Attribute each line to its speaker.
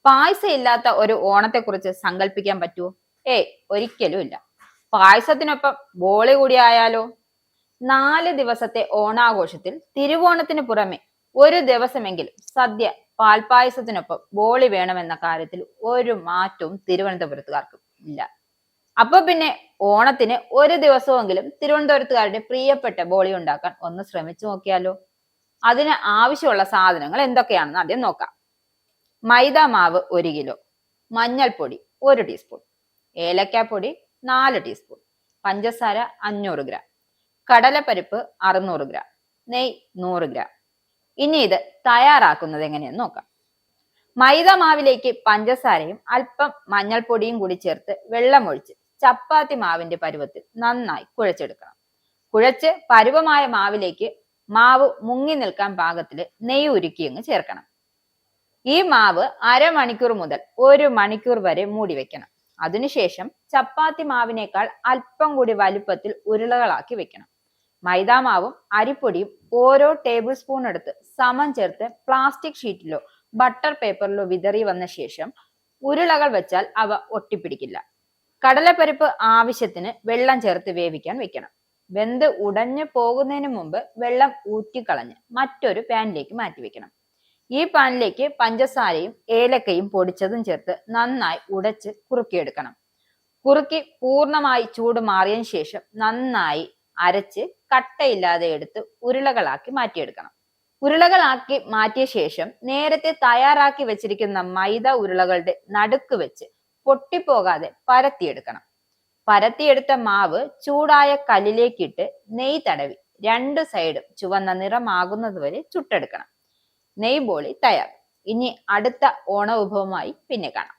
Speaker 1: പായസം ഇല്ലാത്ത ഒരു ഓണത്തെ കുറിച്ച് സങ്കല്പിക്കാൻ പറ്റുമോ? ഒരിക്കലും ഇല്ല. പായസത്തിനൊപ്പം ബോളി കൂടി ആയാലോ? 4 ദിവസത്തെ ഓണാഘോഷത്തിൽ തിരുവോണത്തിന് പുറമെ ഒരു ദിവസമെങ്കിലും സദ്യ പാൽപായസത്തിനൊപ്പം ബോളി വേണമെന്ന കാര്യത്തിൽ ഒരു മാറ്റവും തിരുവനന്തപുരത്തുകാർക്കും ഇല്ല. അപ്പൊ പിന്നെ ഓണത്തിന് ഒരു ദിവസമെങ്കിലും തിരുവനന്തപുരത്തുകാരുടെ പ്രിയപ്പെട്ട ബോളി ഉണ്ടാക്കാൻ ഒന്ന് ശ്രമിച്ചു നോക്കിയാലോ? അതിന് ആവശ്യമുള്ള സാധനങ്ങൾ എന്തൊക്കെയാണെന്ന് ആദ്യം നോക്കാം. മൈദ മാവ് 1 കിലോ, മഞ്ഞൾപ്പൊടി 1 ടീസ്പൂൺ, ഏലക്കാപ്പൊടി 4 ടീസ്പൂൺ, പഞ്ചസാര 500 ഗ്രാം, കടലപ്പരിപ്പ് 600 ഗ്രാം, നെയ്യ് 100 ഗ്രാം. ഇനി ഇത് തയ്യാറാക്കുന്നത് എങ്ങനെയെന്ന് നോക്കാം. മൈദ മാവിലേക്ക് പഞ്ചസാരയും അല്പം മഞ്ഞൾപ്പൊടിയും കൂടി ചേർത്ത് വെള്ളമൊഴിച്ച് ചപ്പാത്തി മാവിന്റെ പരുവത്തിൽ നന്നായി കുഴച്ചെടുക്കണം. കുഴച്ച് പരുവമായ മാവിലേക്ക് മാവ് മുങ്ങി നിൽക്കാൻ പാകത്തിൽ നെയ്യ് ഉരുക്കി അങ്ങ് ചേർക്കണം. ഈ മാവ് അരമണിക്കൂർ മുതൽ 1 മണിക്കൂർ വരെ മൂടി വെക്കണം. അതിനുശേഷം ചപ്പാത്തി മാവിനേക്കാൾ അല്പം കൂടി വലുപ്പത്തിൽ ഉരുളകളാക്കി വെക്കണം. മൈദാമാവും അരിപ്പൊടിയും ഓരോ ടേബിൾ സ്പൂൺ എടുത്ത് സമം ചേർത്ത് പ്ലാസ്റ്റിക് ഷീറ്റിലോ ബട്ടർ പേപ്പറിലോ വിതറി വന്ന ശേഷം ഉരുളകൾ വെച്ചാൽ അവ ഒട്ടിപ്പിടിക്കില്ല. കടലപ്പരിപ്പ് ആവശ്യത്തിന് വെള്ളം ചേർത്ത് വേവിക്കാൻ വെക്കണം. വെന്ത് ഉടഞ്ഞു പോകുന്നതിന് മുമ്പ് വെള്ളം ഊറ്റിക്കളഞ്ഞ് മറ്റൊരു പാനിലേക്ക് മാറ്റി വെക്കണം. ഈ പാനിലേക്ക് പഞ്ചസാരയും ഏലക്കയും പൊടിച്ചതും ചേർത്ത് നന്നായി ഉടച്ച് കുറുക്കിയെടുക്കണം. കുറുക്കി പൂർണ്ണമായി ചൂട് മാറിയതിനു ശേഷം നന്നായി അരച്ച് കട്ടയില്ലാതെ എടുത്ത് ഉരുളകളാക്കി മാറ്റിയെടുക്കണം. ഉരുളകളാക്കി മാറ്റിയ ശേഷം നേരത്തെ തയ്യാറാക്കി വെച്ചിരിക്കുന്ന മൈദ ഉരുളകളുടെ നടുക്ക് വെച്ച് പൊട്ടിപ്പോകാതെ പരത്തിയെടുക്കണം. പരത്തിയെടുത്ത മാവ് ചൂടായ കല്ലിലേക്കിട്ട് നെയ്യ് തടവി 2 സൈഡും ചുവന്ന നിറമാകുന്നത് വരെ ചുട്ടെടുക്കണം. നെയ്യ് ബോളി തയ്യാർ. ഇനി അടുത്ത ഓണ വിഭവമായി പിന്നെ കാണാം.